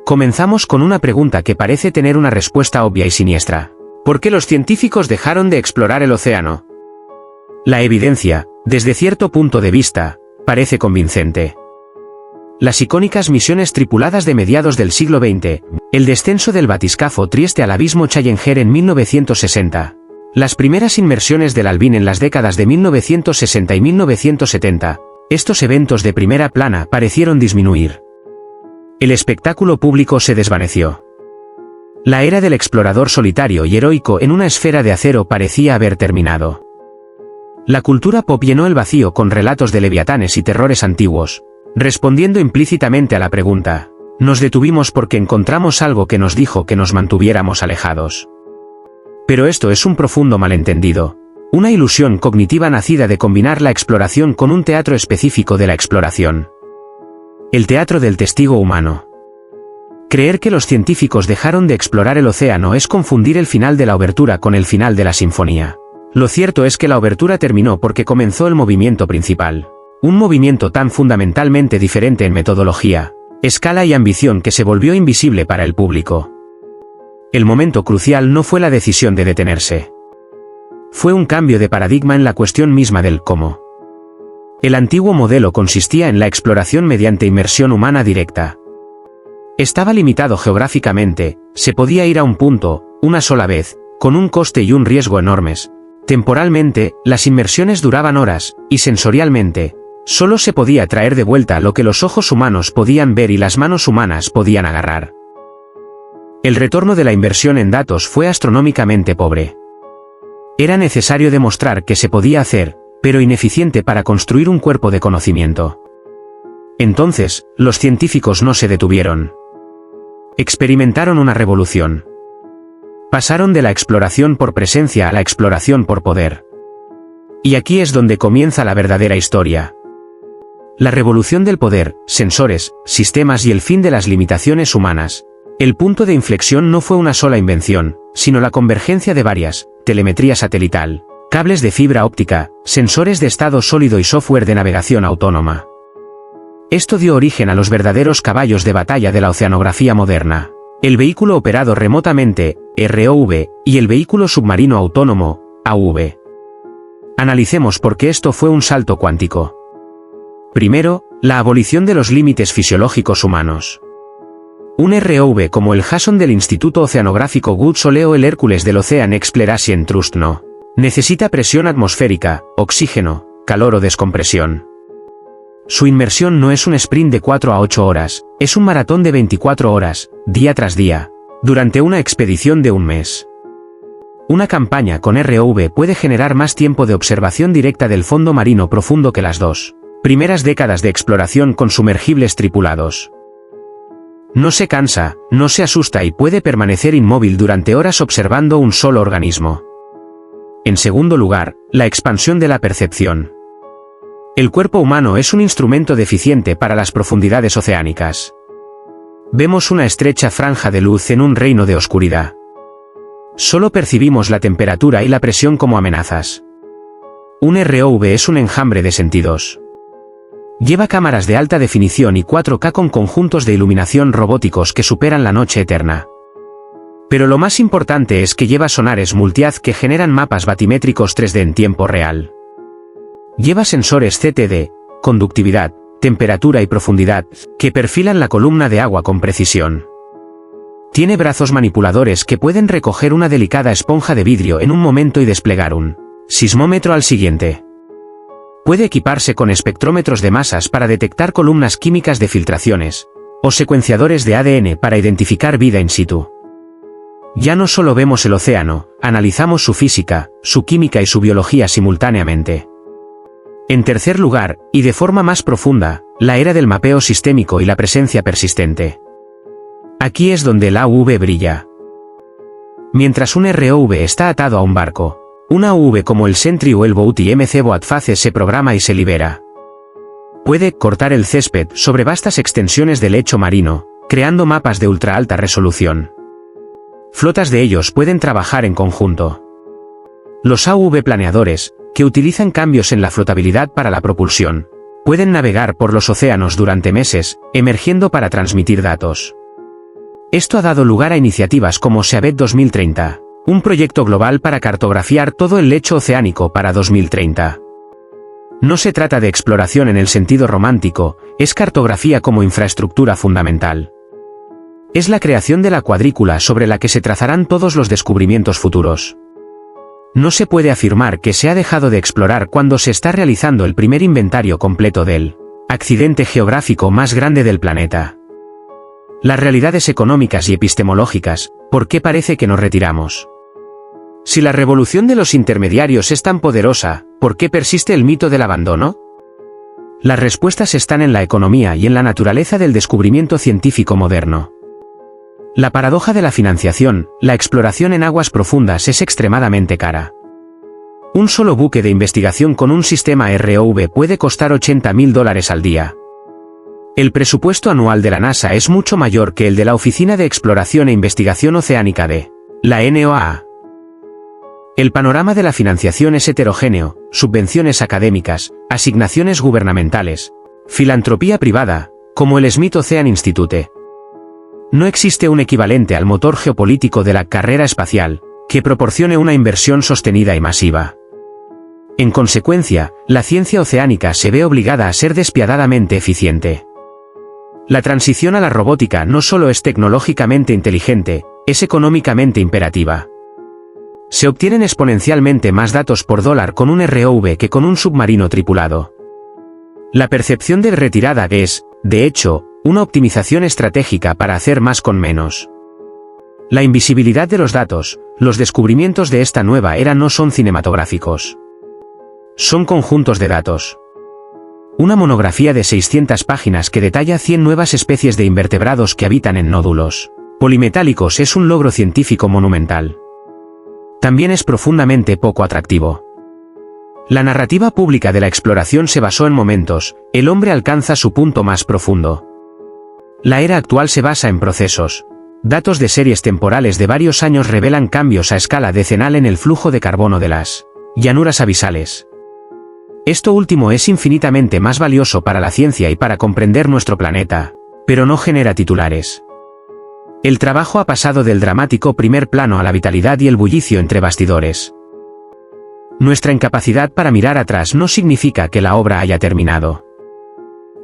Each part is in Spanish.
Comenzamos con una pregunta que parece tener una respuesta obvia y siniestra. ¿Por qué los científicos dejaron de explorar el océano? La evidencia, desde cierto punto de vista, parece convincente. Las icónicas misiones tripuladas de mediados del siglo XX, el descenso del batiscafo Trieste al abismo Challenger en 1960, las primeras inmersiones del Alvin en las décadas de 1960 y 1970, estos eventos de primera plana parecieron disminuir. El espectáculo público se desvaneció. La era del explorador solitario y heroico en una esfera de acero parecía haber terminado. La cultura pop llenó el vacío con relatos de leviatanes y terrores antiguos, respondiendo implícitamente a la pregunta, nos detuvimos porque encontramos algo que nos dijo que nos mantuviéramos alejados. Pero esto es un profundo malentendido, una ilusión cognitiva nacida de combinar la exploración con un teatro específico de la exploración. El teatro del testigo humano. Creer que los científicos dejaron de explorar el océano es confundir el final de la obertura con el final de la sinfonía. Lo cierto es que la obertura terminó porque comenzó el movimiento principal. Un movimiento tan fundamentalmente diferente en metodología, escala y ambición que se volvió invisible para el público. El momento crucial no fue la decisión de detenerse. Fue un cambio de paradigma en la cuestión misma del cómo. El antiguo modelo consistía en la exploración mediante inmersión humana directa. Estaba limitado geográficamente, se podía ir a un punto, una sola vez, con un coste y un riesgo enormes. Temporalmente, las inmersiones duraban horas, y sensorialmente, solo se podía traer de vuelta lo que los ojos humanos podían ver y las manos humanas podían agarrar. El retorno de la inversión en datos fue astronómicamente pobre. Era necesario demostrar que se podía hacer, pero ineficiente para construir un cuerpo de conocimiento. Entonces, los científicos no se detuvieron. Experimentaron una revolución. Pasaron de la exploración por presencia a la exploración por poder. Y aquí es donde comienza la verdadera historia. La revolución del poder, sensores, sistemas y el fin de las limitaciones humanas. El punto de inflexión no fue una sola invención, sino la convergencia de varias, telemetría satelital, cables de fibra óptica, sensores de estado sólido y software de navegación autónoma. Esto dio origen a los verdaderos caballos de batalla de la oceanografía moderna. El vehículo operado remotamente, ROV, y el vehículo submarino autónomo, AUV. Analicemos por qué esto fue un salto cuántico. Primero, la abolición de los límites fisiológicos humanos. Un ROV como el Jason del Instituto Oceanográfico Woods o el Hércules del Ocean Exploration Trust no necesita presión atmosférica, oxígeno, calor o descompresión. Su inmersión no es un sprint de 4 a 8 horas, es un maratón de 24 horas, día tras día, durante una expedición de un mes. Una campaña con ROV puede generar más tiempo de observación directa del fondo marino profundo que las dos primeras décadas de exploración con sumergibles tripulados. No se cansa, no se asusta y puede permanecer inmóvil durante horas observando un solo organismo. En segundo lugar, la expansión de la percepción. El cuerpo humano es un instrumento deficiente para las profundidades oceánicas. Vemos una estrecha franja de luz en un reino de oscuridad. Solo percibimos la temperatura y la presión como amenazas. Un ROV es un enjambre de sentidos. Lleva cámaras de alta definición y 4K con conjuntos de iluminación robóticos que superan la noche eterna. Pero lo más importante es que lleva sonares multihaz que generan mapas batimétricos 3D en tiempo real. Lleva sensores CTD, conductividad, temperatura y profundidad, que perfilan la columna de agua con precisión. Tiene brazos manipuladores que pueden recoger una delicada esponja de vidrio en un momento y desplegar un sismómetro al siguiente. Puede equiparse con espectrómetros de masas para detectar columnas químicas de filtraciones, o secuenciadores de ADN para identificar vida in situ. Ya no solo vemos el océano, analizamos su física, su química y su biología simultáneamente. En tercer lugar, y de forma más profunda, la era del mapeo sistémico y la presencia persistente. Aquí es donde el AUV brilla. Mientras un ROV está atado a un barco, una AUV como el Sentry o el Bounty MC Boatface se programa y se libera. Puede cortar el césped sobre vastas extensiones de lecho marino, creando mapas de ultra alta resolución. Flotas de ellos pueden trabajar en conjunto. Los AUV planeadores, que utilizan cambios en la flotabilidad para la propulsión, pueden navegar por los océanos durante meses, emergiendo para transmitir datos. Esto ha dado lugar a iniciativas como Seabed 2030, un proyecto global para cartografiar todo el lecho oceánico para 2030. No se trata de exploración en el sentido romántico, es cartografía como infraestructura fundamental. Es la creación de la cuadrícula sobre la que se trazarán todos los descubrimientos futuros. No se puede afirmar que se ha dejado de explorar cuando se está realizando el primer inventario completo del accidente geográfico más grande del planeta. Las realidades económicas y epistemológicas, ¿por qué parece que nos retiramos? Si la revolución de los intermediarios es tan poderosa, ¿por qué persiste el mito del abandono? Las respuestas están en la economía y en la naturaleza del descubrimiento científico moderno. La paradoja de la financiación, la exploración en aguas profundas es extremadamente cara. Un solo buque de investigación con un sistema ROV puede costar $80.000 al día. El presupuesto anual de la NASA es mucho mayor que el de la Oficina de Exploración e Investigación Oceánica de la NOAA. El panorama de la financiación es heterogéneo: subvenciones académicas, asignaciones gubernamentales, filantropía privada, como el Smith Ocean Institute. No existe un equivalente al motor geopolítico de la carrera espacial, que proporcione una inversión sostenida y masiva. En consecuencia, la ciencia oceánica se ve obligada a ser despiadadamente eficiente. La transición a la robótica no solo es tecnológicamente inteligente, es económicamente imperativa. Se obtienen exponencialmente más datos por dólar con un ROV que con un submarino tripulado. La percepción de retirada es, de hecho, una optimización estratégica para hacer más con menos. La invisibilidad de los datos, los descubrimientos de esta nueva era no son cinematográficos. Son conjuntos de datos. Una monografía de 600 páginas que detalla 100 nuevas especies de invertebrados que habitan en nódulos polimetálicos es un logro científico monumental. También es profundamente poco atractivo. La narrativa pública de la exploración se basó en momentos, el hombre alcanza su punto más profundo. La era actual se basa en procesos. Datos de series temporales de varios años revelan cambios a escala decenal en el flujo de carbono de las llanuras abisales. Esto último es infinitamente más valioso para la ciencia y para comprender nuestro planeta, pero no genera titulares. El trabajo ha pasado del dramático primer plano a la vitalidad y el bullicio entre bastidores. Nuestra incapacidad para mirar atrás no significa que la obra haya terminado.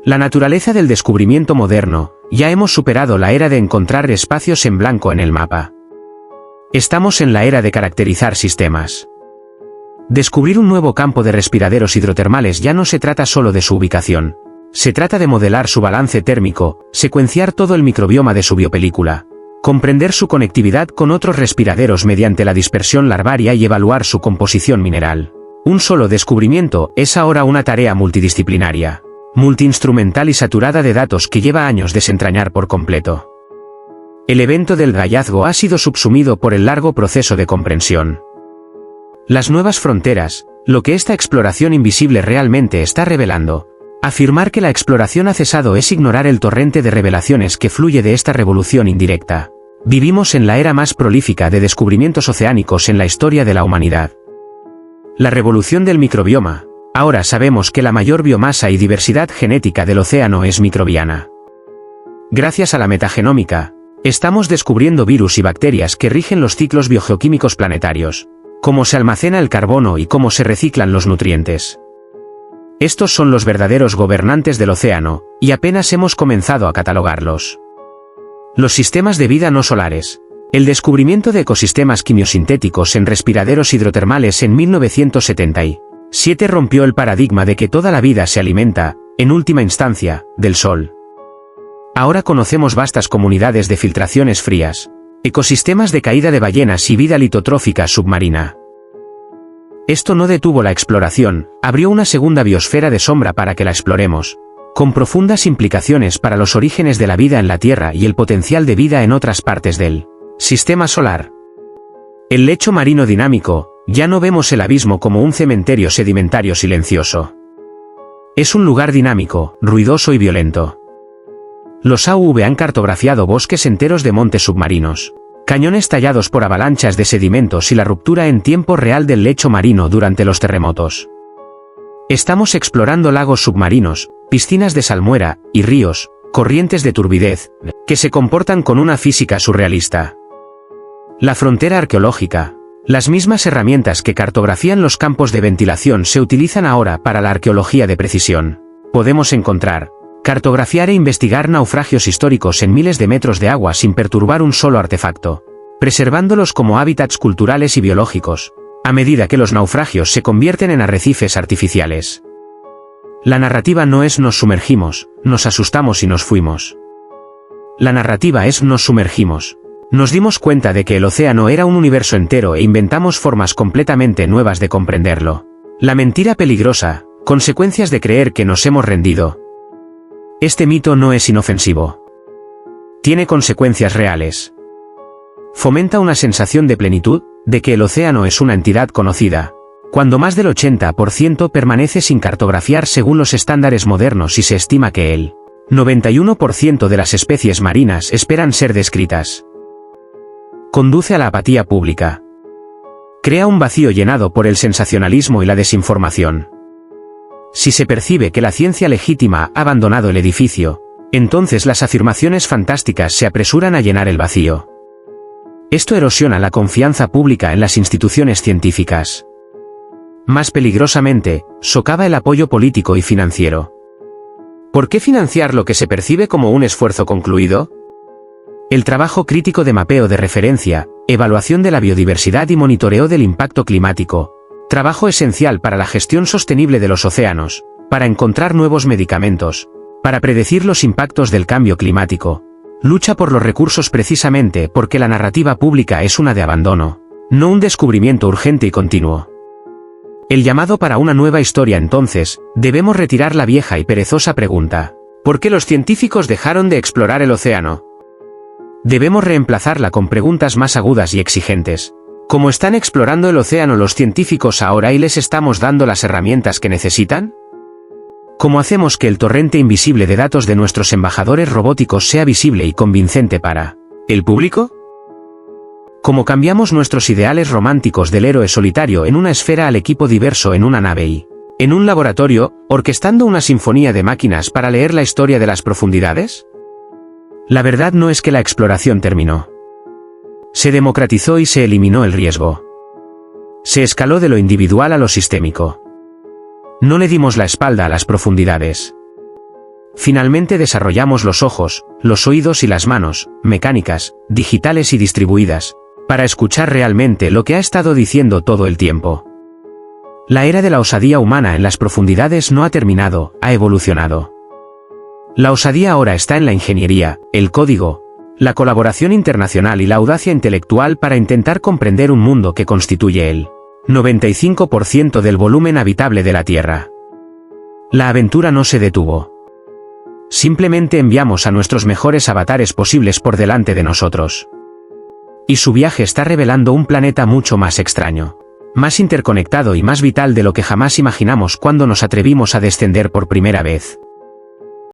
La naturaleza del descubrimiento moderno, ya hemos superado la era de encontrar espacios en blanco en el mapa. Estamos en la era de caracterizar sistemas. Descubrir un nuevo campo de respiraderos hidrotermales ya no se trata solo de su ubicación. Se trata de modelar su balance térmico, secuenciar todo el microbioma de su biopelícula, comprender su conectividad con otros respiraderos mediante la dispersión larvaria y evaluar su composición mineral. Un solo descubrimiento es ahora una tarea multidisciplinaria, multiinstrumental y saturada de datos que lleva años desentrañar por completo. El evento del hallazgo ha sido subsumido por el largo proceso de comprensión. Las nuevas fronteras, lo que esta exploración invisible realmente está revelando. Afirmar que la exploración ha cesado es ignorar el torrente de revelaciones que fluye de esta revolución indirecta. Vivimos en la era más prolífica de descubrimientos oceánicos en la historia de la humanidad. La revolución del microbioma. Ahora sabemos que la mayor biomasa y diversidad genética del océano es microbiana. Gracias a la metagenómica, estamos descubriendo virus y bacterias que rigen los ciclos biogeoquímicos planetarios, cómo se almacena el carbono y cómo se reciclan los nutrientes. Estos son los verdaderos gobernantes del océano, y apenas hemos comenzado a catalogarlos. Los sistemas de vida no solares. El descubrimiento de ecosistemas quimiosintéticos en respiraderos hidrotermales en 1977 rompió el paradigma de que toda la vida se alimenta, en última instancia, del sol. Ahora conocemos vastas comunidades de filtraciones frías, ecosistemas de caída de ballenas y vida litotrófica submarina. Esto no detuvo la exploración, abrió una segunda biosfera de sombra para que la exploremos, con profundas implicaciones para los orígenes de la vida en la Tierra y el potencial de vida en otras partes del sistema solar. El lecho marino dinámico, ya no vemos el abismo como un cementerio sedimentario silencioso. Es un lugar dinámico, ruidoso y violento. Los AUV han cartografiado bosques enteros de montes submarinos, cañones tallados por avalanchas de sedimentos y la ruptura en tiempo real del lecho marino durante los terremotos. Estamos explorando lagos submarinos, piscinas de salmuera, y ríos, corrientes de turbidez, que se comportan con una física surrealista. La frontera arqueológica. Las mismas herramientas que cartografían los campos de ventilación se utilizan ahora para la arqueología de precisión. Podemos encontrar, cartografiar e investigar naufragios históricos en miles de metros de agua sin perturbar un solo artefacto, preservándolos como hábitats culturales y biológicos, a medida que los naufragios se convierten en arrecifes artificiales. La narrativa no es nos sumergimos, nos asustamos y nos fuimos. La narrativa es nos sumergimos. Nos dimos cuenta de que el océano era un universo entero e inventamos formas completamente nuevas de comprenderlo. La mentira peligrosa, consecuencias de creer que nos hemos rendido. Este mito no es inofensivo. Tiene consecuencias reales. Fomenta una sensación de plenitud, de que el océano es una entidad conocida, cuando más del 80% permanece sin cartografiar según los estándares modernos y se estima que el 91% de las especies marinas esperan ser descritas. Conduce a la apatía pública. Crea un vacío llenado por el sensacionalismo y la desinformación. Si se percibe que la ciencia legítima ha abandonado el edificio, entonces las afirmaciones fantásticas se apresuran a llenar el vacío. Esto erosiona la confianza pública en las instituciones científicas. Más peligrosamente, socava el apoyo político y financiero. ¿Por qué financiar lo que se percibe como un esfuerzo concluido? El trabajo crítico de mapeo de referencia, evaluación de la biodiversidad y monitoreo del impacto climático, trabajo esencial para la gestión sostenible de los océanos, para encontrar nuevos medicamentos, para predecir los impactos del cambio climático, lucha por los recursos precisamente porque la narrativa pública es una de abandono, no un descubrimiento urgente y continuo. El llamado para una nueva historia entonces, debemos retirar la vieja y perezosa pregunta, ¿por qué los científicos dejaron de explorar el océano? Debemos reemplazarla con preguntas más agudas y exigentes. ¿Cómo están explorando el océano los científicos ahora y les estamos dando las herramientas que necesitan? ¿Cómo hacemos que el torrente invisible de datos de nuestros embajadores robóticos sea visible y convincente para el público? ¿Cómo cambiamos nuestros ideales románticos del héroe solitario en una esfera al equipo diverso en una nave y, en un laboratorio, orquestando una sinfonía de máquinas para leer la historia de las profundidades? La verdad no es que la exploración terminó. Se democratizó y se eliminó el riesgo. Se escaló de lo individual a lo sistémico. No le dimos la espalda a las profundidades. Finalmente desarrollamos los ojos, los oídos y las manos, mecánicas, digitales y distribuidas, para escuchar realmente lo que ha estado diciendo todo el tiempo. La era de la osadía humana en las profundidades no ha terminado, ha evolucionado. La osadía ahora está en la ingeniería, el código, la colaboración internacional y la audacia intelectual para intentar comprender un mundo que constituye el 95% del volumen habitable de la Tierra. La aventura no se detuvo. Simplemente enviamos a nuestros mejores avatares posibles por delante de nosotros. Y su viaje está revelando un planeta mucho más extraño, más interconectado y más vital de lo que jamás imaginamos cuando nos atrevimos a descender por primera vez.